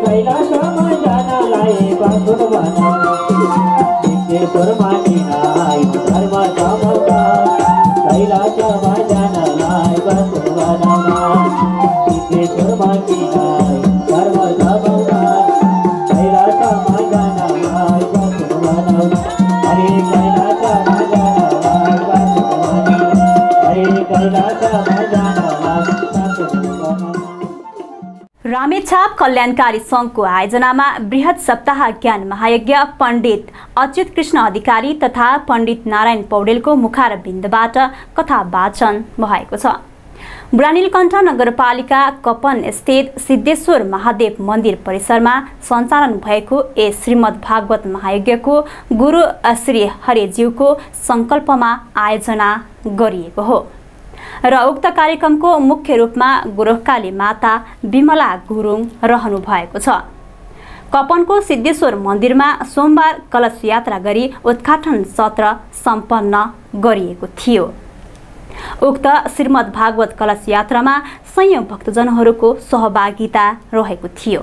कैलाशमा जानलाई बाँसुर बनाऊ सिद्धेश्वर मानिलाई धर्म चमका कैलाशमा जानलाई बाँसुर बनाऊ सिद्धेश्वर मानिलाई धर्म चमका कैलाशमा जानलाई बाँसुर बनाऊ हरे कैलाशमा जानलाई बाँसुर बनाऊ हरे कैलाशमा जानलाई बाँसुर बनाऊ। रामेछाप कल्याणकारी सङ्घको आयोजनामा बृहत सप्ताह ज्ञान महायज्ञ पण्डित अच्युत कृष्ण अधिकारी तथा पण्डित नारायण पौडेलको मुखारबिन्दबाट कथा वाचन भएको छ। बुढानीलकण्ठ नगरपालिका कपन स्थित सिद्धेश्वर महादेव मन्दिर परिसरमा सञ्चालन भएको यस श्रीमद् भागवत महायज्ञको गुरु श्री हरिज्यूको सङ्कल्पमा आयोजना गरिएको हो र उक्त कार्यक्रमको मुख्य रूपमा गुरुकाली माता विमला गुरुङ रहनु भएको छ। कपनको सिद्धेश्वर मन्दिरमा सोमबार कलश यात्रा गरी उद्घाटन सत्र सम्पन्न गरिएको थियो। उक्त श्रीमद् भागवत कलश यात्रामा सयौं भक्तजनहरूको सहभागिता रहेको थियो।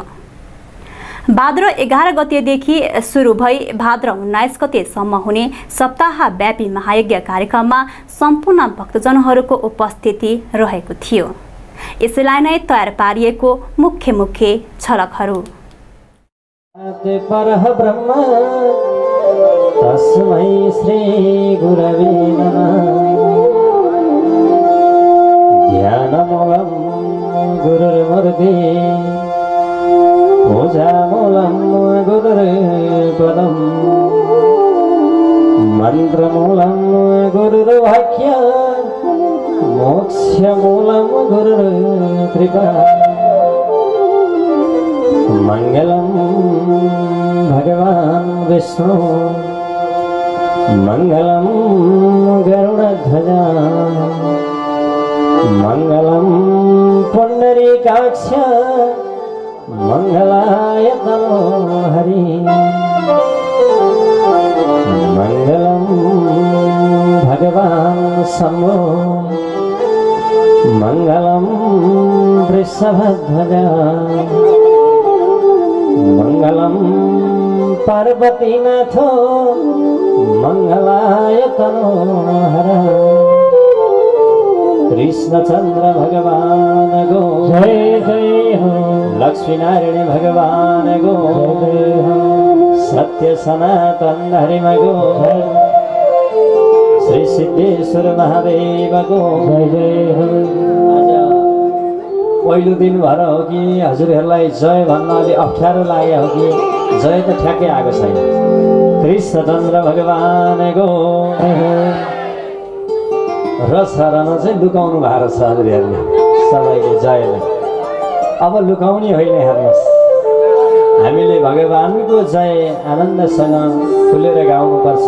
भाद्र 11 गतेदेखि सुरु भई भाद्र 19 गतेसम्म हुने सप्ताहव्यापी महायज्ञ कार्यक्रममा सम्पूर्ण भक्तजनहरूको उपस्थिति रहेको थियो। यसैलाई नै तयार पारिएको मुख्य झलकहरू। परब्रह्म तस्मै श्री गुरवे नमः ध्यानमूलं गुरुर्मूर्ति पूजामूलं गुरुर्पदम् मन्त्रमूलं गुरुर्वाक्य मोक्षमूलं गुरुर्कृपा मङ्गलं भगवान् विष्णु मङ्गलं गरुडध्वजा मङ्गलं पुण्डरीकाक्ष मंगलाय तनो हरि मंगलम भगवान शंभो मंगलम वृषभध्वजा मंगलम पार्वतीनाथो मंगलाय तनो हर कृष्णचंद्र भगवान गो जय जय हो लक्ष्मी नारायण भगवान गो जय हो सत्य सनातन धर्म गो श्री सिद्धेश्वर महादेव गो जय जय हो। आज पहिलो दिन भएर हो कि हजुरहरूलाई जय भन्न अलि अप्ठ्यारो लाग्यो हो कि जय त ठ्याक्कै आएको छैन। कृष्णचन्द्र भगवान गो र शरण चाहिँ लुकाउनु भएको छ हजुरहरूले सबैले जयलाई। अब लुकाउने होइन, हेर्नुहोस् हामीले भगवानको जय आनन्दसँग खुलेर गाउनुपर्छ।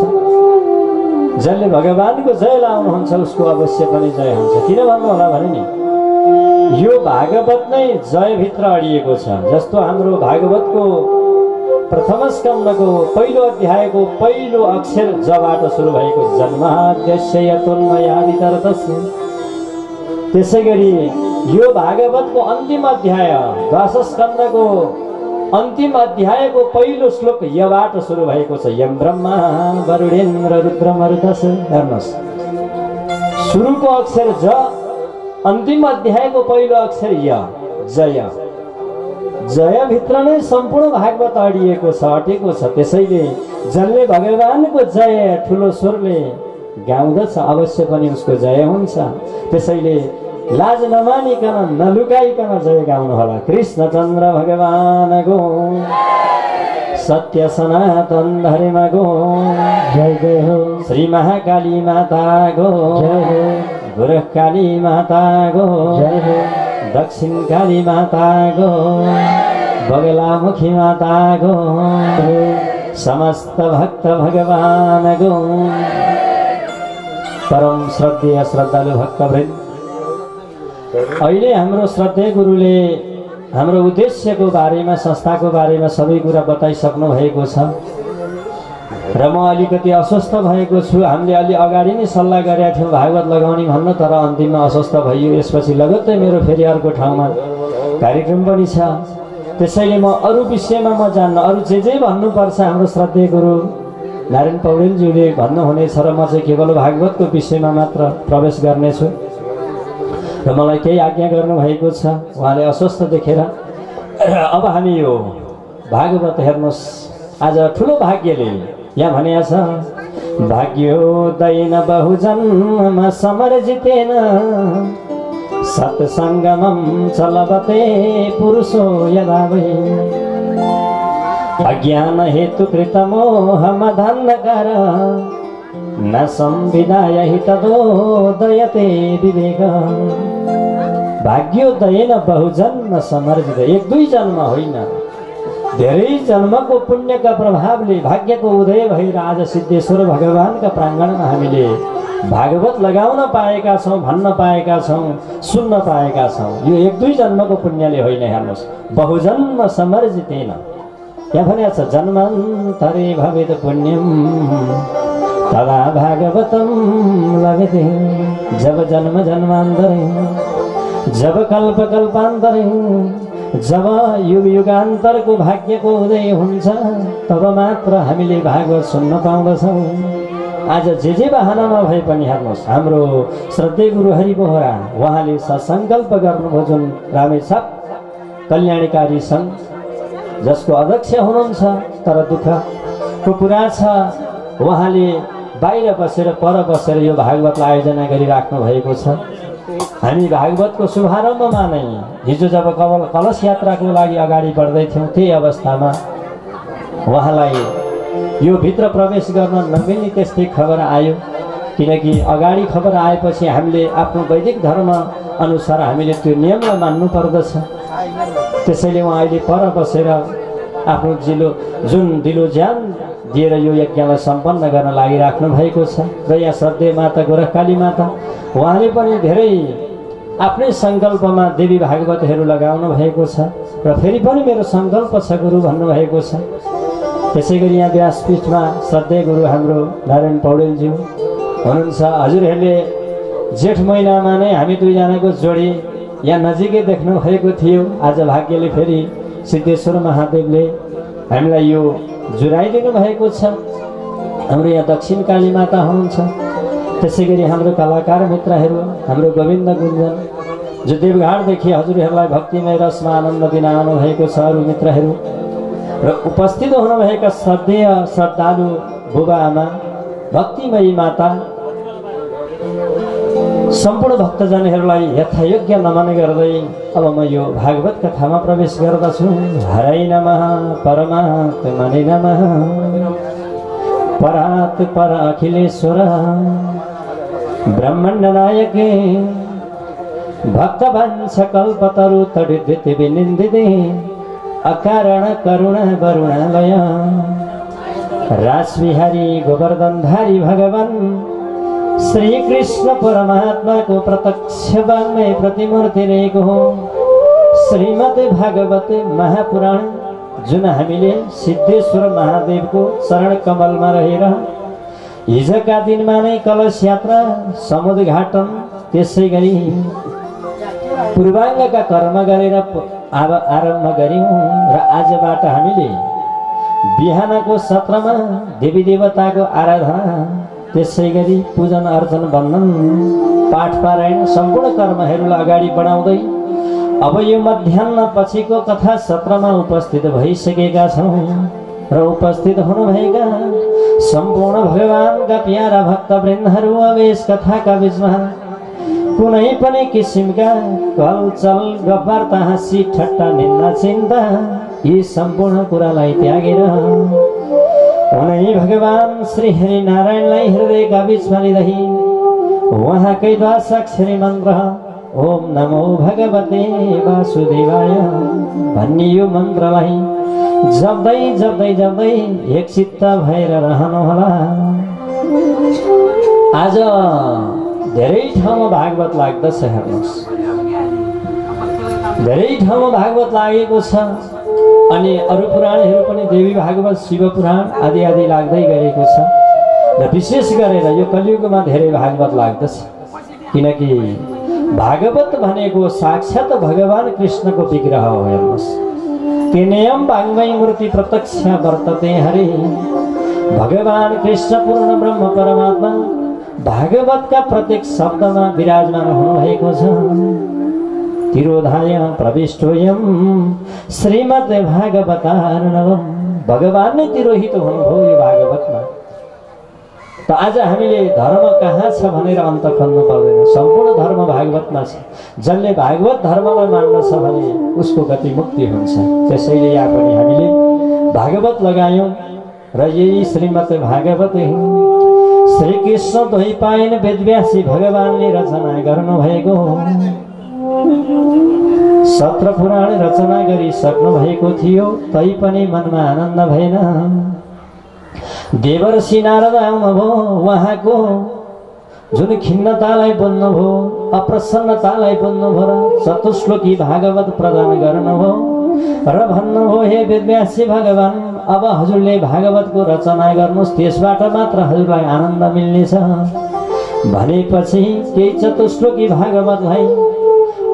जसले भगवानको जय लाउनुहुन्छ उसको अवश्य पनि जय हुन्छ। किन भन्नु होला भने नि यो भागवत नै जयभित्र अडिएको छ। जस्तो हाम्रो भागवतको प्रथम स्कन्धको पहिलो अध्यायको पहिलो अक्षर जबाट सुरु भएको जन्माद्यस्य यतोन्मयादितरतस्य, त्यसैगरी यो भागवतको अन्तिम अध्याय दश स्कन्धको अन्तिम अध्यायको पहिलो श्लोक यबाट सुरु भएको छ। यम ब्रह्मा वरुणेन्द्र रुद्रमरुतस्। हेर्नुहोस्, सुरुको अक्षर ज, अन्तिम अध्यायको पहिलो अक्षर य, जय। जयभित्र नै सम्पूर्ण भागवत अडिएको छ, अटेको छ। त्यसैले जसले भगवानको जय ठुलो स्वरले गाउँदछ अवश्य पनि उसको जय हुन्छ। त्यसैले लाज नमानिकन नलुकाइकन जय गाउनु होला। कृष्णचन्द्र भगवान गो सत्य सनातन धर्म गो जय जय हो। श्री महाकाली माता गो जय हो। गुरुकाली माता गो जय हो। दक्षिण काली माता गो, बगलामुखी माता गो, समस्त भक्त भगवान गो। परम श्रद्धेय श्रद्धालु भक्तवृन्द, अहिले हाम्रो श्रद्धेय गुरुले हाम्रो उद्देश्यको बारेमा, संस्थाको बारेमा सबै कुरा बताइसक्नु भएको छ र म अलिकति अस्वस्थ भएको छु। हामीले अलि अगाडि नै सल्लाह गरेका थियौँ भागवत लगाउने भन्न, तर अन्तिममा अस्वस्थ भइयो। यसपछि लगत्तै मेरो फेरि अर्को ठाउँमा कार्यक्रम पनि छ। त्यसैले म अरू विषयमा म जान्न, अरू जे भन्नुपर्छ हाम्रो श्रद्धेय गुरु नारायण पौडेलज्यूले भन्नुहुनेछ र म चाहिँ केवल भागवतको विषयमा मात्र प्रवेश गर्नेछु र मलाई केही आज्ञा गर्नुभएको छ। उहाँले अस्वस्थ देखेर अब हामी यो भागवत हेर्नुहोस्। आज ठुलो भाग्यले यहाँ भनेको छ, भाग्योदयेन बहुजन्म समर्जितेन सत्सङ्गमं चलवते पुरुषो यदा वै अज्ञान हेतु कृतमोहमधन्धकार न संविदाय हि तदोदयते विवेक। भाग्योदयेन बहुजन्म समर्जित, एक दुई जन्म होइन, धेरै जन्मको पुण्यका प्रभावले भाग्यको उदय भएर आज सिद्धेश्वर भगवानका प्राङ्गणमा हामीले भागवत लगाउन पाएका छौँ, भन्न पाएका छौँ, सुन्न पाएका छौँ। यो एक दुई जन्मको पुण्यले होइन। हेर्नुहोस्, बहुजन्म समर्जितेन, यहाँ भनेको छ जन्मान्तरे भवेत् पुण्यम तदा भागवतम लभते। जब जन्म जन्मान्तरे, जब कल्प कल्पान्तरे, जब युग युगान्तरको भाग्यको उदय हुन्छ तब मात्र हामीले भागवत सुन्न पाउँदछौँ। आज जे बहानामा भए पनि हेर्नुहोस्, हाम्रो श्रद्धेय गुरु हरि बोहरा उहाँले सङ्कल्प गर्नुभयो, जुन रामेछाप कल्याणकारी सङ्घ जसको अध्यक्ष हुनुहुन्छ, तर दुःखको कुरा छ उहाँले बाहिर बसेर पर बसेर यो भागवतलाई आयोजना गरिराख्नु भएको छ। हामी भागवतको शुभारम्भमा नै हिजो जब कलश यात्राको लागि अगाडि बढ्दै थियौँ, त्यही अवस्थामा उहाँलाई यो भित्र प्रवेश गर्न नमिल्ने त्यस्तै खबर आयो। किनकि अगाडि खबर आएपछि हामीले आफ्नो वैदिक धर्म अनुसार हामीले त्यो नियमलाई मान्नु पर्दछ। त्यसैले उहाँ अहिले पर बसेर आफ्नो जुन दिलो ज्यान दिएर यो यज्ञलाई सम्पन्न गर्न लागिराख्नु भएको छ। र यहाँ श्रद्धेय माता गोरखकाली माता उहाँले पनि धेरै आफ्नै सङ्कल्पमा देवी भागवतहरू लगाउनु भएको छ र फेरि पनि मेरो सङ्कल्प छ गुरु भन्नुभएको छ। त्यसै गरी यहाँ व्यासपीठमा श्रद्धेय गुरु हाम्रो नारायण पौडेलज्यू हुनुहुन्छ। हजुरहरूले जेठ महिनामा नै हामी दुईजनाको जोडी यहाँ नजिकै देख्नु भएको थियो। आज भाग्यले फेरि सिद्धेश्वर महादेवले हामीलाई यो जुराइदिनु भएको छ। हाम्रो यहाँ दक्षिण काली माता हुनुहुन्छ। त्यसै गरी हाम्रो कलाकार मित्रहरू, हाम्रो गोविन्द गुन्जन जो देवघाटदेखि हजुरहरूलाई भक्तिमय रसमा आनन्द दिन आउनुभएको छ, अरू मित्रहरू र उपस्थित हुनुभएका श्रद्धेय श्रद्धालु बुबा आमा, भक्तिमयी माता, सम्पूर्ण भक्तजनहरूलाई यथायोग्य नमन गर्दै अब म यो भागवत कथामा प्रवेश गर्दछु। हरै नमः परमात्मने नमः, परात् पर अखिलेश्वर ब्रह्माण्ड नायके भक्तवंश कल्पतरु तडिद्युति विनिन्दिते अकारण करुण वरुणालय रासविहारी गोवर्धनधारी भगवान श्री कृष्ण परमात्मा को प्रत्यक्ष वाङ्मय प्रतिमूर्ति रहेको हो श्रीमद् भागवत महापुराण, जुन हामीले सिद्धेश्वर महादेवको चरण कमलमा रहेर हिजोका दिनमा नै कलश यात्रा समुद्घाटन त्यसै गरी पूर्वाङ्गका कर्म गरेर आरम्भ गर्यौँ र आजबाट हामीले बिहानको सत्रमा देवी देवताको आराधना त्यसै गरी पूजन अर्चन वन्दन पाठ पारायण सम्पूर्ण कर्महरूलाई अगाडि बढाउँदै अब यो मध्याह्न पछिको कथा सत्रमा उपस्थित भइसकेका छौँ र उपस्थित हुनुभएका सम्पूर्ण भगवानका प्यारा भक्तवृन्दहरू अब यस कथाका बिचमा कुनै पनि किसिमका कलचल गफवार्ता हाँसी ठट्टा निन्दा चिन्ता यी सम्पूर्ण कुरालाई त्यागेर उनै भगवान श्री हरि नारायणलाई हृदयका बिचमा लिँदै उहाँकै द्वादशाक्षरी मन्त्र ओम नमो भगवते वासुदेवाय भन्ने यो मन्त्रलाई जप्दै जप्दै जप्दै एकचित्त भएर रहनुहोला। आज धेरै ठाउँमा भागवत लाग्दछ। हेर्नुहोस्, धेरै ठाउँमा भागवत लागेको छ अनि अरू पुराणहरू पनि देवी भागवत, शिव पुराण आदि आदि लाग्दै गरेको छ र विशेष गरेर यो कलियुगमा धेरै भागवत लाग्दछ। किनकि भागवत भनेको साक्षात भगवान कृष्णको विग्रह हो। हेर्नुहोस्, तेनेयम वाङ्मयी मूर्ति प्रत्यक्ष वर्तते हरे। भगवान कृष्ण पूर्ण ब्रह्म परमात्मा भागवतका प्रत्येक शब्दमा विराजमान हुनुभएको छ। तिरोधाय प्रविष्टोयम श्रीमद् भागवतार्णवम। भगवान नै तिरोहित हुनुभयो यो भागवतमा। त आज हामीले धर्म कहाँ छ भनेर अन्त खोज्नु पर्दैन, सम्पूर्ण धर्म भागवतमा छ। जसले भागवत धर्मलाई मान्दछ भने उसको गति मुक्ति हुन्छ। त्यसैले यहाँ पनि हामीले भागवत लगायौँ र यही श्रीमद् भागवत श्री कृष्ण द्वैपायन वेदव्यासी भगवानले रचना गर्नुभएको 17 पुराण रचना गरिसक्नु भएको थियो, तैपनि मनमा आनन्द भएन। देवर्षि नारद आउनुभयो, उहाँको जुन खिन्नतालाई बोल्नुभयो, अप्रसन्नतालाई बोल्नुभयो र चतुश्लोकी भागवत प्रदान गर्नुभयो र भन्नुभयो, हे वेदव्यासी भगवान, अब हजुरले भागवतको रचना गर्नुहोस्, त्यसबाट मात्र हजुरलाई आनन्द मिल्नेछ। भनेपछि त्यही चतुश्लोकी भागवतलाई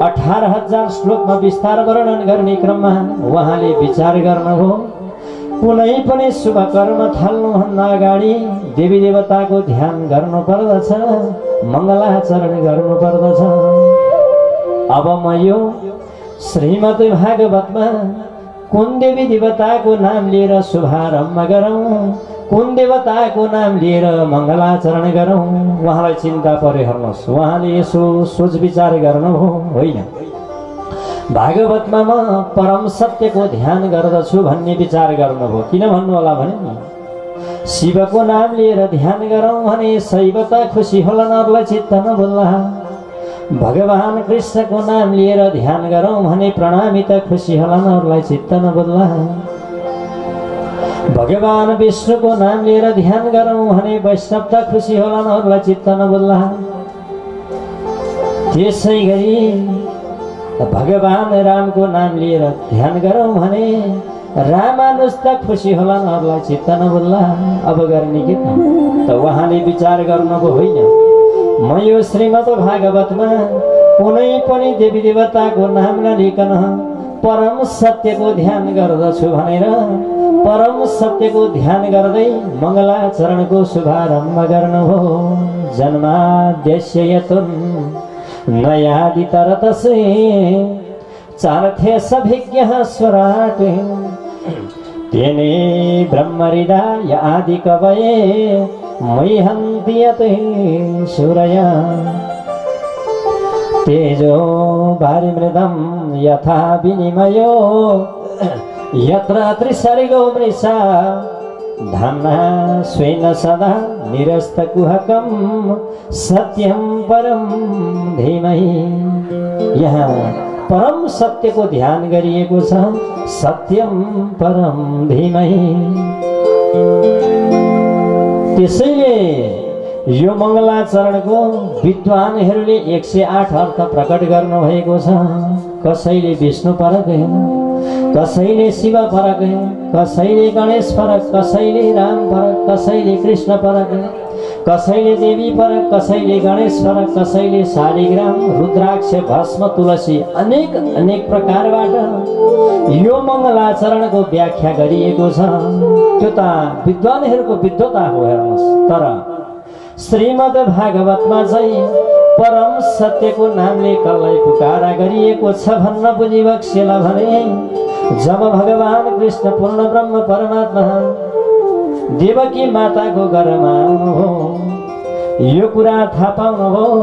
18,000 श्लोकमा विस्तार वर्णन गर्ने क्रममा उहाँले विचार गर्नुभयो। कुनै पनि शुभ कर्म थाल्नुभन्दा अगाडि देवी देवताको ध्यान गर्नुपर्दछ, मङ्गलाचरण गर्नुपर्दछ। अब म यो श्रीमद् भागवतमा कुन देवी देवताको नाम लिएर शुभारम्भ गरौँ, कुन देवताको नाम लिएर मङ्गलाचरण गरौँ, उहाँलाई चिन्ता परे। हेर्नुहोस्, उहाँले यसो सोच विचार गर्नुभयो होइन। भागवतमा म परम सत्यको ध्यान गर्दछु भन्ने विचार गर्नुभयो। किन भन्नु होला भने शिवको नाम लिएर ध्यान गरौँ भने शैवता खुसी होला, नरलाई चित्त नबोल्ला। भगवान कृष्णको नाम लिएर ध्यान गरौँ भने प्रणामिता खुसी होला, नरलाई चित्त नबोल्ला। भगवान विष्णुको नाम लिएर ध्यान गरौँ भने वैष्णवता खुसी होला, नरलाई चित्त नबोल्ला। त्यसै गरी भगवान रामको नाम लिएर ध्यान गरौँ भने रामानुजता खुसी होला, नरलाई चित्त नबोल्ला। अब गर्ने के त उहाँले विचार गर्नुभयो होइन। म यो श्रीमद् भागवतमा कुनै पनि देवी देवताको नाम नलिकन परम सत्यको ध्यान गर्दछु भनेर परम सत्यको ध्यान गर्दै मङ्गलाचरणको शुभारम्भ गर्नुभयो। जन्माद्यस्य नयादितरतसे चारथे सभिज्ञः स्वराट् तेने ब्रह्महृदाय आदि कवये मह्यन्ति यत् सूरया तेजो वारिमृदं यथा विनिमयो यत्र त्रिसर्गो मृषा धाम्ना स्वेन सदा निरस्तकुहकं सत्यं परम धीमहि। यहाँ परम सत्यको ध्यान गरिएको छ, सत्यम परम धीमहि। त्यसैले यो मङ्गलाचरणको विद्वानहरूले 108 अर्थ प्रकट गर्नुभएको छ। कसैले विष्णु फरक, कसैले शिव फरक, कसैले गणेश फरक, कसैले राम फरक, कसैले कृष्ण फरक, कसैले देवी फरक, कसैले गणेश फरक, कसैले शालिग्राम, रुद्राक्ष, भस्म, तुलसी, अनेक अनेक प्रकारबाट यो मङ्गलाचरणको व्याख्या गरिएको छ। त्यो त विद्वानहरूको विद्वता हो। हेर्नुहोस्, तर श्रीमद् भागवतमा चाहिँ परम सत्यको नामले कसलाई पुकारा गरिएको छ भन्न बुझिबक्सेला भने जब भगवान कृष्ण पूर्ण ब्रह्म परमात्मा देवकी माताको गर्भमा आउनुभयो, यो कुरा थाहा पाउनुभयो।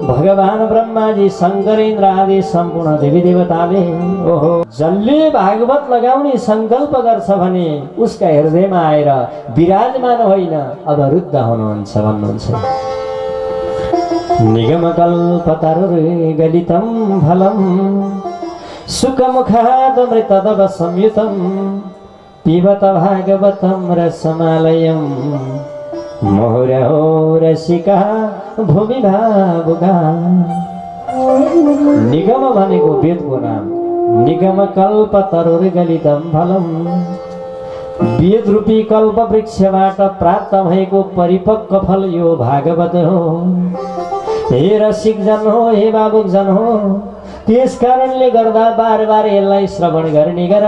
भगवान ब्रह्माजी, शङ्करेन्द्र आदि सम्पूर्ण देवी देवताले ओहो जसले भागवत लगाउने सङ्कल्प गर्छ भने उसका हृदयमा आएर विराजमान होइन अवरुद्ध हुनुहुन्छ भन्नुहुन्छ। निगमकल्पतरुर्गलितं फलं सुखमुखादमृतदव संयुतं पिबत भागवतं रसमालयं मुहुरहो रसिका भूमि भावुका। निगम भनेको वेदको नाम। निगम कल्पतरुर्गलितं फलं, वेद रूपी कल्प वृक्षबाट प्राप्त भएको परिपक्व फल यो भागवत हो। हे रसिक जन हो, हे भावुक जन हो, त्यस कारणले गर्दा बार बार यसलाई श्रवण गर्ने गर,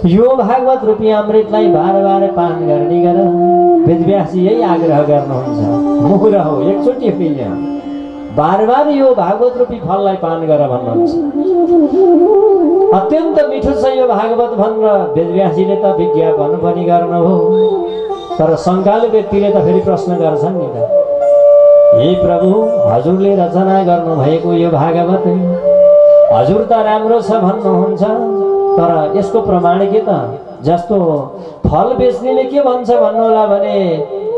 यो भागवत रूपी अमृतलाई बार बार पान गर्ने गर। वेदव्यासजी यही आग्रह गर्नुहुन्छ, मुहुर हो एकचोटि होइन, बार बार यो भागवत रूपी फललाई पान गर भन्नुहुन्छ। अत्यन्त मिठो छ यो भागवत भनेर वेदव्यासजीले त विज्ञापन पनि गर्नुभयो। तर शङ्कालु व्यक्तिले त फेरि प्रश्न गर्छन् नि त, हे प्रभु, हजुरले रचना गर्नुभएको यो भागवत हजुर त राम्रो छ भन्नुहुन्छ, तर यसको प्रमाण के त? जस्तो फल बेच्नेले के भन्छ भन्नुहोला भने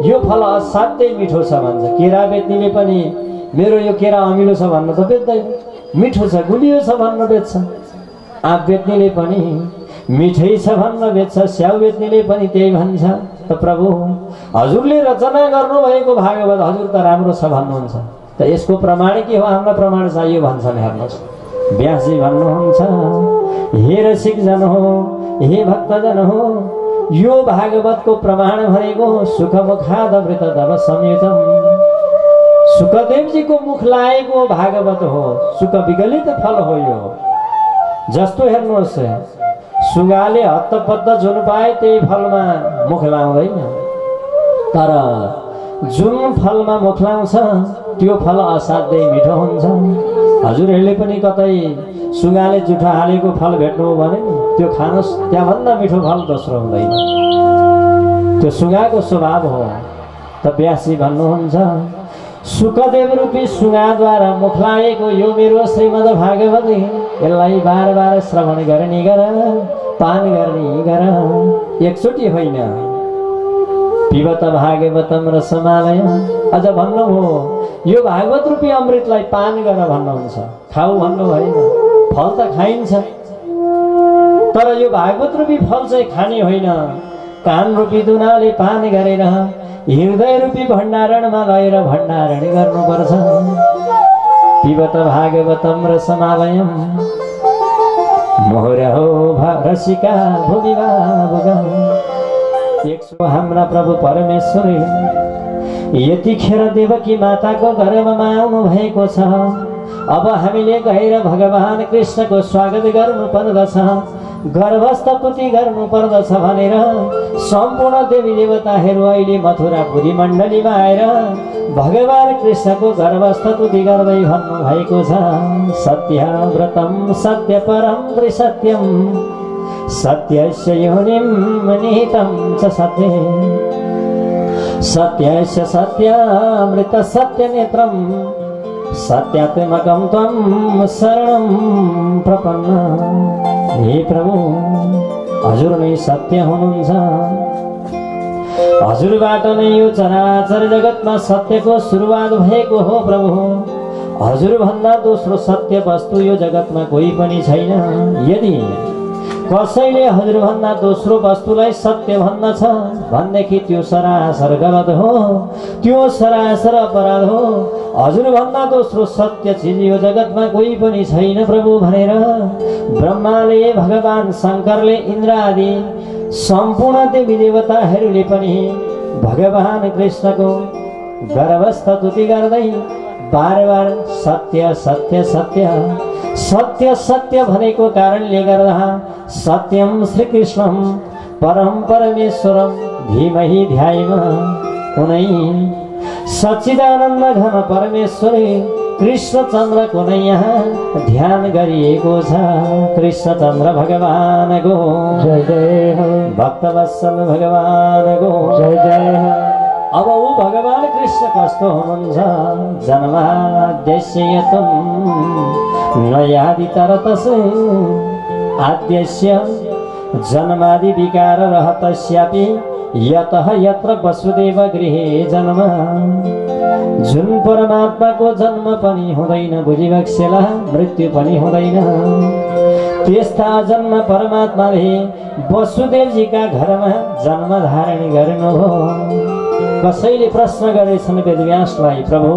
यो फल असाध्यै मिठो छ भन्छ। केरा बेच्नेले पनि मेरो यो केरा अमिलो छ भन्न त बेच्दैन, मिठो छ गुलियो छ भन्न बेच्छ। आँप बेच्नेले पनि मिठै छ भन्न बेच्छ, स्याउ बेच्नेले पनि त्यही भन्छ। त प्रभु, हजुरले रचना गर्नुभएको भागवत हजुर त राम्रो छ भन्नुहुन्छ, त यसको प्रमाण के हो? हामीलाई प्रमाण चाहियो भन्छन्। हेर्नुहोस्, व्यासजी भन्नुहुन्छ, हे रसिकजन हो, हे भक्तजन हो, यो भागवतको प्रमाण भनेको सुखमुखादमृत दव संयुतम, सुखदेवजीको मुख लागेको भागवत हो, सुख विगलित फल हो यो। जस्तो हेर्नुहोस्, सुगाले हत्तपत्त जुन पाए त्यही फलमा मुख लाउँदैन, तर जुन फलमा मुख लाउँछ त्यो फल असाध्यै मिठो हुन्छ। हजुरहरूले पनि कतै सुगाले जुठो हालेको फल भेट्नु भने त्यो खानुहोस्, त्यहाँभन्दा मिठो फल दोस्रो हुँदैन, त्यो सुगाको स्वभाव हो। त व्यासजी भन्नुहुन्छ, सुखदेव रूपी सुगाद्वारा मुख लागेको यो मेरो श्रीमद् भागवत, यसलाई बार बार श्रवण गर्ने गर, पान गर्ने गर, एकचोटि होइन। पिबत भागवतम रसमालय, अझ भन्नुभयो यो भागवत रूपी अमृतलाई पान गर भन्नुहुन्छ, खाऊ भन्नु भएन। फल त खाइन्छ, तर यो भागवत रूपी फल चाहिँ खाने होइन, कान रूपी दुनाले पान गरेर हृदय रूपी भण्डारणमा लगेर भण्डारण गर्नुपर्छ। पिबत भागवतम रसमालयम मोहर हो रसिका भूमिवा भोग। एक सो हाम्रा प्रभु परमेश्वर यतिखेर देवकी माताको गर्भमा आउनु भएको छ। अब हामीले गएर भगवान कृष्णको स्वागत गर्नु पर्दछ, गर्भस्थपुति गर्नु पर्दछ भनेर सम्पूर्ण देवी देवताहरू अहिले मथुरापुरी मण्डलीमा आएर भगवान कृष्णको गर्भस्थपुति गर्दै भन्नु भएको छ, सत्यव्रतम सत्यपरम त्रिसत्यम सत्यस्य योनिम निहितं च सत्ये सत्यस्य सत्यामृत सत्यनेत्रम सत्यात्मकं त्वं शरणं प्रपन्न। हे प्रभु, हजुर नै सत्य हुनुहुन्छ, हजुरबाट नै यो चराचर जगतमा सत्यको सुरुवात भएको हो। प्रभु, हजुर भन्दा दोस्रो सत्य वस्तु यो जगतमा कोही पनि छैन। यदि कसैले हजुर भन्दा दोस्रो वस्तुलाई सत्य भन्दछ भनेदेखि त्यो सरासर गलत हो, त्यो सरासर अपराध हो। हजुर भन्दा दोस्रो सत्य चिज यो जगतमा कोही पनि छैन प्रभु भनेर ब्रह्माले, भगवान शङ्करले, इन्द्र आदि सम्पूर्ण देवी देवताहरूले पनि भगवान कृष्णको गर्भस्तुति गर्दै बार बार सत्य सत्य सत्य सत्य सत्य भनेको कारणले गर्दा सत्यम श्रीकृष्णम परम परमेश्वरम धीमहि ध्यायेम उनै सच्चिदानन्द घन परमेश्वर कृष्णचन्द्रको नै यहाँ ध्यान गरिएको छ। कृष्णचन्द्र भगवानको जय जय हो, भक्तवत्सल भगवानको जय जय हो। अब ऊ भगवान कृष्ण कस्तो हुनुहुन्छ? जन्माद्यस्य नयादितरतस्य आद्यस्य जन्मादि विकार रहतस्यापि यतः यत्र वसुदेव गृहे जन्म। जुन परमात्माको जन्म पनि हुँदैन बुझिबक्सेला, मृत्यु पनि हुँदैन, त्यस्ता जन्म परमात्माले वसुदेवजीका घरमा जन्म धारण गर्नुभयो। कसैले प्रश्न गरेछन् वेदव्यासलाई, प्रभु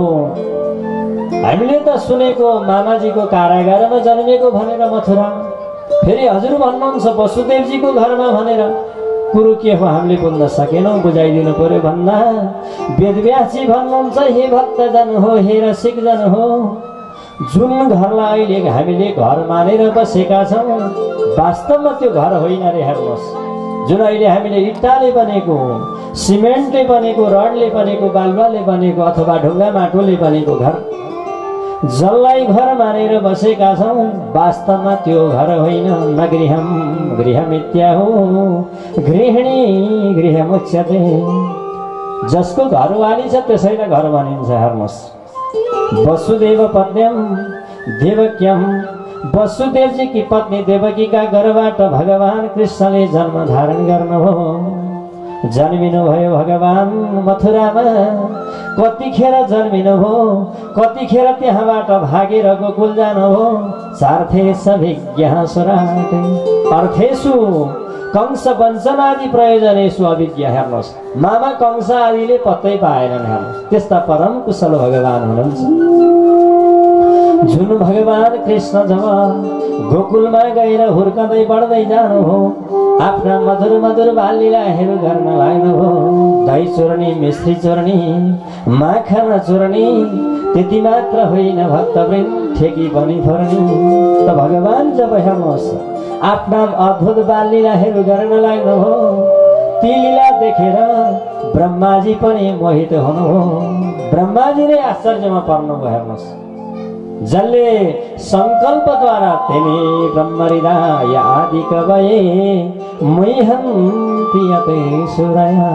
हामीले त सुनेको मामाजीको कारागारमा जन्मेको भनेर मथुरा, फेरि हजुर भन्नुहुन्छ वसुदेवजीको घरमा भनेर, कुरो के हो हामीले बुझ्न सकेनौँ, बुझाइदिनु पर्यो भन्दा वेदव्यासजी भन्नुहुन्छ, हे भक्तजन हो, हे रसिकजन हो, जुन घरलाई अहिले हामीले घर मानेर बसेका छौँ वास्तवमा त्यो घर होइन रे। हेर्नुहोस्, जुन अहिले हामीले इट्टाले बनेको, सिमेन्टले बनेको, रडले बनेको, बालुवाले बनेको अथवा ढुङ्गा माटोले बनेको घर, जसलाई घर मानेर बसेका छौँ वास्तवमा त्यो घर होइन। न गृहम गृहमित्याहो गृहिणी गृहमुच्यते। जसको घरवाली छ त्यसैलाई घर भनिन्छ। हेर्नुहोस्, वसुदेव पत्न्यम देवक्यम, वसुदेवजी की पत्नी देवकीका गर्भबाट भगवान कृष्णले जन्म धारण गर्नुभयो। जन्मिनुभयो भगवान मथुरामा। कतिखेर जन्मिनुभयो, कतिखेर त्यहाँबाट भागेर गोकुल जानुभयो। चार्थेश अभिज्ञः सुराटे अर्थेषु कंस वञ्चनादि प्रयोजनेषु अभिज्ञ। हेर्नुहोस्, मामा कंस आदिले पत्तै पाएनन्। हेर्नुहोस्, त्यस्ता परम कुशल भगवान हुनुहुन्छ। जुन भगवान कृष्ण जब गोकुलमा गएर हुर्कँदै बढ्दै जानुभयो, आफ्ना मधुर मधुर बाललीलाहरू गर्न लाग्नुभयो। दही चोर्नी, मिश्री चोर्नी, माखन चोर्नी, त्यति मात्र होइन भक्तवृन्द ठेकी पनि फोर्नी। त भगवान जब हेर्नुहोस् आफ्ना अद्भुत बाललीलाहरू गर्न लाग्नुभयो, ती लीला देखेर ब्रह्माजी पनि मोहित हुनुभयो। ब्रह्माजी नै आश्चर्यमा पर्नुभयो। हेर्नुहोस्, जसले संकल्पद्वारा तेने ब्रह्महृदय आदि कवये मह्यन्ति यतेश्वरया।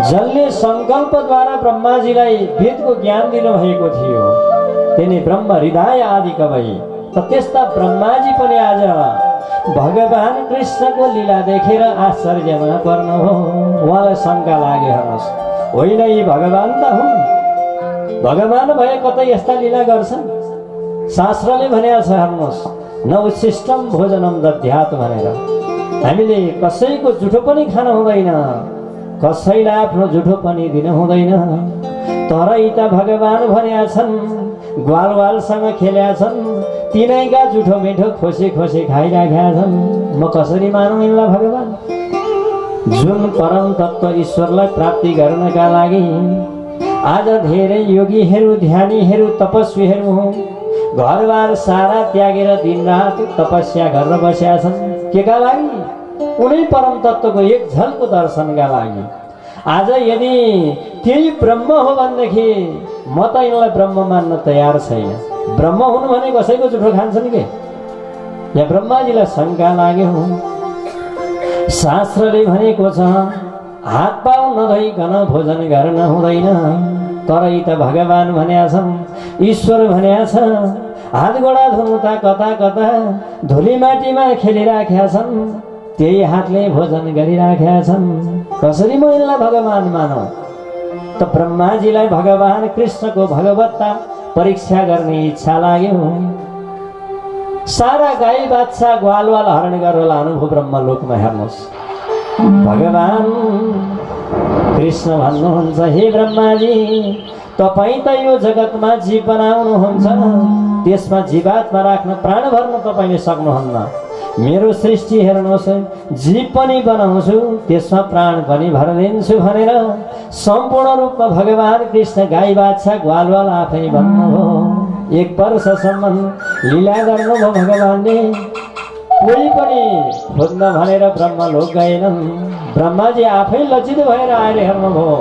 जसले संकल्पद्वारा ब्रह्माजीलाई वेदको ज्ञान दिनुभएको थियो, तेने ब्रह्महृदय आदि कवये। त त्यस्ता ब्रह्माजी पनि आज भगवान कृष्णको लीला देखेर आश्चर्यमा पर्नुभयो। उहाँलाई शङ्का लाग्यो। हेर्नुहोस्, होइन यी भगवान त हुन्, भगवान भए कतै यस्ता लीला गर्छन्? शास्त्रले भनेको छ, हेर्नुहोस्, न उच्छिष्टम भोजनम दध्यात भनेर। हामीले कसैको जुठो पनि खानु हुँदैन, कसैलाई आफ्नो जुठो पनि दिनु हुँदैन। तर यी त भगवान भनेका छन्, ग्वालवालसँग खेलेका छन्, तिनैका जुठो मिठो खोसी खोसी खाइराखेका छन्। म कसरी मानौँ यिनलाई भगवान? जुन परम तत्त्व ईश्वरलाई प्राप्ति गर्नका लागि आज धेरै योगीहरू, ध्यानीहरू, तपस्वीहरू घरबार सारा त्यागेर दिनरात तपस्या गरेर बसेका छन्। केका लागि? उनै परम तत्त्वको एक झलको दर्शनका लागि। आज यदि त्यही ब्रह्म हो भनेदेखि म त यिनलाई ब्रह्म मान्न तयार छैन। ब्रह्म हुनु भने कसैको जुठो खान्छन् के? यहाँ ब्रह्माजीलाई शङ्का लाग्यो। शास्त्रले भनेको छ हात पाउ नधोइकन भोजन गर्न हुँदैन। तर यी त भगवान भनेका छन्, ईश्वर भनेका छ, हात गोडा धुनु त कता कता धुली माटीमा खेलिराखेका छन्, त्यही हातले भोजन गरिराखेका छन्। कसरी म यिनलाई भगवान मानौँ? त ब्रह्माजीलाई भगवान कृष्णको भगवत्ता परीक्षा गर्ने इच्छा लाग्यो। सारा गाई बाछा ग्वालवाल हरण गरेर लानुभयो ब्रह्मलोकमा। हेर्नुहोस्, भगवान कृष्ण भन्नुहुन्छ, हे ब्रह्माजी, तपाईँ त यो जगतमा जीव बनाउनुहुन्छ, त्यसमा जीवात्मा राख्न प्राण भर्न तपाईँले सक्नुहुन्न। मेरो सृष्टि हेर्नुहोस्, जीव पनि बनाउँछु, त्यसमा प्राण पनि भरिदिन्छु भनेर सम्पूर्ण रूपमा भगवान कृष्ण गाई बाछा ग्वालवाल आफै भन्नुभयो। 1 वर्षसम्म लीला गर्नुभयो भगवानले। कोही पनि खोज्न भनेर ब्रह्मलोक गएनन्। ब्रह्माजी आफै लज्जित भएर आएर हेर्नुभयो,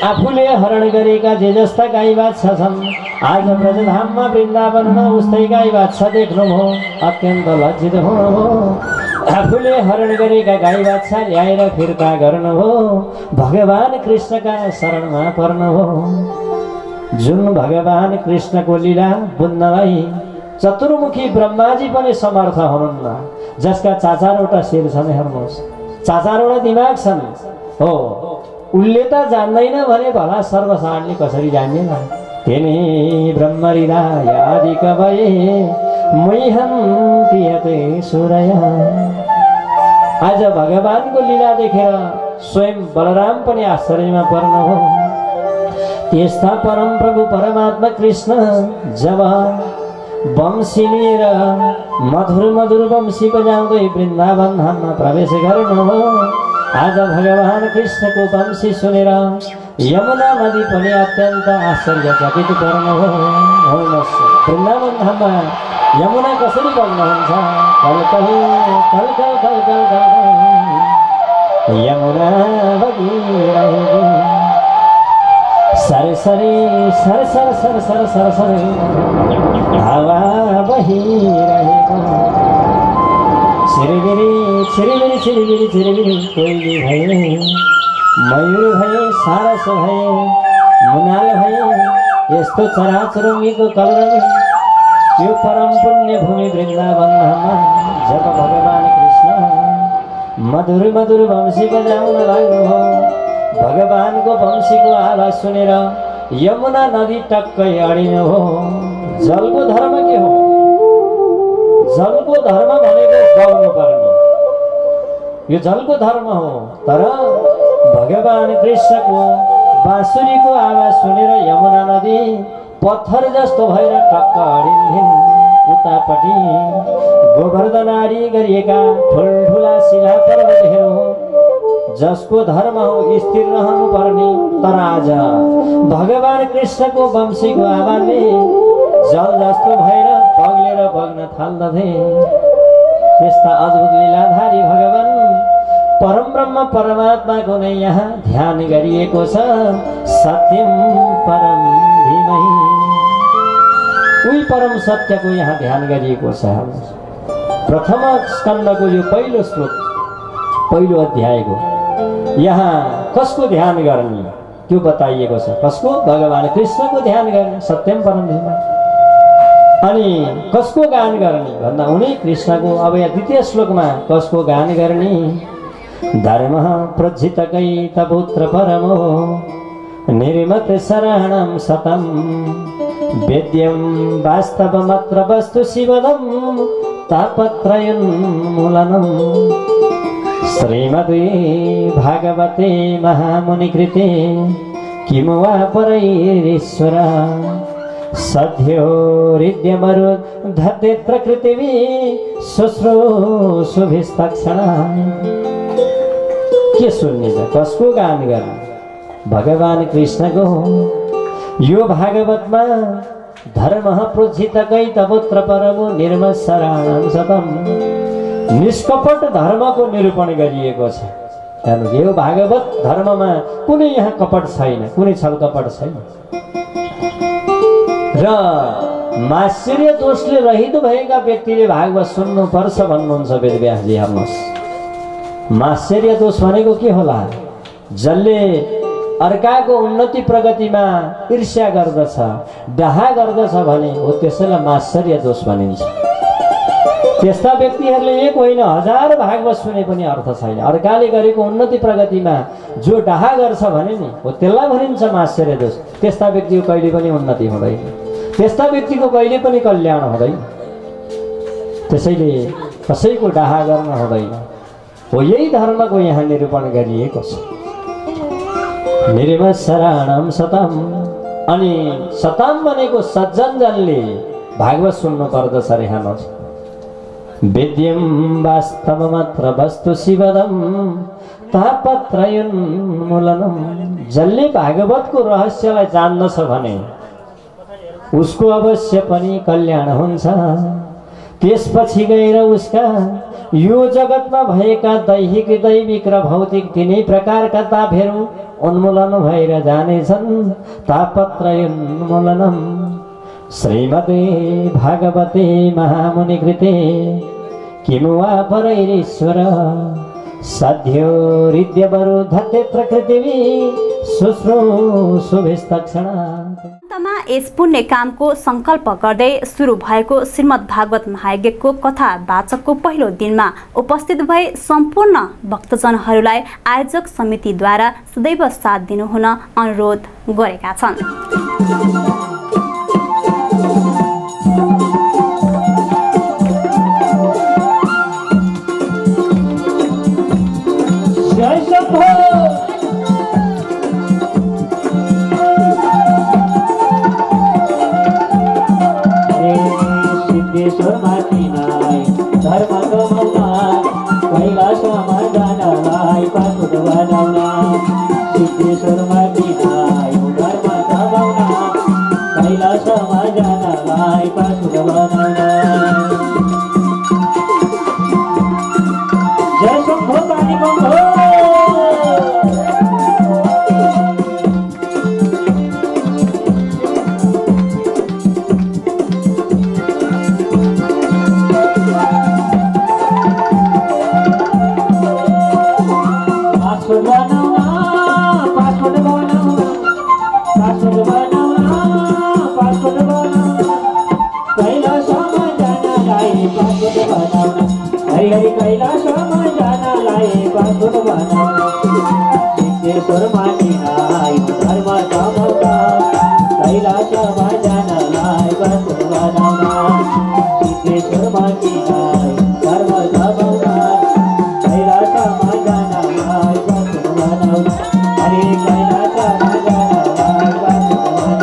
आफूले हरण गरेका जे जस्ता गाई बाछा छन्, आज ब्रजधाममा वृन्दावनमा उस्तै गाई बाछा देख्नुभयो, अत्यन्त लज्जित हुनुभयो। आफूले हरण गरेका गाई बाछा ल्याएर फिर्ता गर्नुभयो, भगवान कृष्णका शरणमा पर्नुभयो। जुन भगवान कृष्णको लीला बुझ्नलाई चतुर्मुखी ब्रह्माजी पनि समर्थ हुनुहुन्न, जसका 4-4वटा शिर छन्। हेर्नुहोस्, 4-4वटा दिमाग छन्। हो, उसले त जान्दैन भने भला सर्वसाधारणले कसरी जान्दैन? तेने ब्रह्महृदय आदि कवये मह्यन्ति यतेश्वरया। आज भगवानको लीला देखेर स्वयं बलराम पनि आश्चर्यमा पर्नुभयो। त्यस्ता परम प्रभु परमात्मा कृष्ण जब वंशी लिएर मधुर मधुर वंशी बजाउँदै वृन्दावन धाममा प्रवेश गर्नुभयो। आज भगवान कृष्णको वंशी सुनेर यमुना नदी पनि अत्यन्त आश्चर्यचकित पर्नु हुनुहोस्। वृन्दावन धाममा यमुना कसरी बग्नुहुन्छ? कलकल कलकल कलकल कलकल यमुना बगिरहेको सरसरी सरसर सरसर सरसर हावा बहिरहेको छिरिबिरी छिरिबिरी छिरिबिरी छिरिबिरी कोइली भए मयूर भए सारस भए मुनाल भए यस्तो चराचुरुङ्गीको कलरवी त्यो परम पुण्य भूमि वृन्दावन धाममा जब भगवान कृष्ण मधुर मधुर वंशी बजाउन लाग्नुभयो। भगवानको वंशीको आवाज सुनेर यमुना नदी टक्कै अडिनुभयो। जलको धर्म के हो? जलको धर्म भनेको गाउनु पर्ने, यो जलको धर्म हो। तर भगवान कृष्णको बाँसुरीको आवाज सुनेर यमुना नदी पत्थर जस्तो भएर टक्क अडिन्थिन्। उतापट्टि गोवर्धन आदि गरिएका ठुल्ठुला शिला पर्वतहरू जसको धर्म हो स्थिर रहनु पर्ने, तर आज भगवान कृष्णको वंशीको आवाजले जल जस्तो भएर पग्लेर बग्न थाल्दथे। त्यस्ता अद्भुत लीलाधारी भगवान परम ब्रह्म परमात्माको नै यहाँ ध्यान गरिएको छ। सत्यम परम धीमहि, उही परम सत्यको यहाँ ध्यान गरिएको छ। प्रथम स्कन्धको यो पहिलो श्लोक, पहिलो अध्यायको यहाँ कसको ध्यान गर्ने त्यो बताइएको छ। कसको? भगवान कृष्णको ध्यान गर्ने, सत्यम परम धीमहि। अनि कसको गान गर्ने भन्दा उनी कृष्णको। अब यहाँ द्वितीय श्लोकमा कसको गान गर्ने? धर्म प्रज्जितकै तपुत्र परमो निर्मत शरणं सतम वेद्यं वास्तवमत्र वस्तु शिवदं तापत्रयोन्मूलनम्। श्रीमद् भागवते महामुनिकृते किमु वा परैरीश्वर सद्यो हृद्यमरुद्धते प्रकृतिवि शुश्रूषुभिस्तक्षणा। के सुन्ने छ? कसको गान गर्ने? भगवान कृष्णको। यो भागवतमा धर्म प्रोज्झितकै तपुत्र परमो निर्मल शरणं सतम, निष्कपट धर्मको निरूपण गरिएको छ। यो भागवत धर्ममा कुनै यहाँ कपट छैन, कुनै छल कपट छैन। र मात्सर्य दोषले रहित भएका व्यक्तिले भागवत सुन्नुपर्छ भन्नुहुन्छ वेदव्यासजी। हेर्नुहोस्, मात्सर्य दोष भनेको के होला? जसले अर्काको उन्नति प्रगतिमा ईर्ष्या गर्दछ, डाहा गर्दछ भने हो त्यसैलाई मात्सर्य दोष भनिन्छ। त्यस्ता व्यक्तिहरूले एक होइन हजार भागवत सुने पनि अर्थ छैन। अर्काले गरेको उन्नति प्रगतिमा जो डाहा गर्छ भने नि हो त्यसलाई भनिन्छ मात्सर्य दोष। त्यस्ता व्यक्तिको कहिले पनि उन्नति हुँदैन, त्यस्ता व्यक्तिको कहिले पनि कल्याण हुँदैन। त्यसैले कसैको डाहा गर्न हुँदैन। हो यही धर्मको यहाँ निरूपण गरिएको छ। निर्मल शरणं सतम। अनि सतम भनेको सज्जन जनले भागवत सुन्नु पर्दछ रे। हेर्नुहोस्, वेद्यं वास्तवमत्र वस्तु शिवदं तापत्रयोन्मूलनम्। जसले भागवतको रहस्यलाई जान्दछ भने उसको अवश्य पनि कल्याण हुन्छ। त्यसपछि गएर उसका यो जगतमा भएका दैहिक दैविक र भौतिक तिनै प्रकारका तापहरू उन्मूलन भएर जानेछन्। तापत्रयोन्मूलनम्। श्रीमद् भागवते महामुनिकृते किमु वा परैरीश्वर सद्यो हृद्यमरुद्धते प्रकृतिवि शुश्रूषुभिस्तक्षणा। अन्तमा यस पुण्य कामको संकल्प गर्दै सुरु भएको श्रीमद् भागवत महायज्ञको कथा वाचकको पहिलो दिनमा उपस्थित भए सम्पूर्ण भक्तजनहरूलाई आयोजक समितिद्वारा सदैव साथ दिनुहुन अनुरोध गरेका छन्। कैलासमा जानलाई पाखुट बनाउन सिद्धेश्वर माथि जानालाई पासपोर्ट बनाउन जय शम्भो पानी बम्भो कैलाशमा जानलाई पासपोर्ट बनाउन सिद्धेश्वर मानिलाई धर्म चमका कैलाशमा जानलाई पासपोर्ट बनाउन सिद्धेश्वर मानिलाई धर्म चमका कैलाशमा जानलाई पासपोर्ट बनाउन हरे कैलाशमा जानलाई पासपोर्ट बनाउन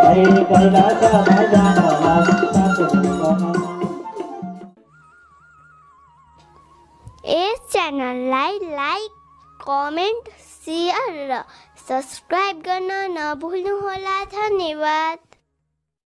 हरे कैलाशमा जानलाई पासपोर्ट बनाउन। यस च्यानललाई लाइक कमेन्ट शेयर र सब्स्क्राइब गर्न नभुल्नुहोला। धन्यवाद।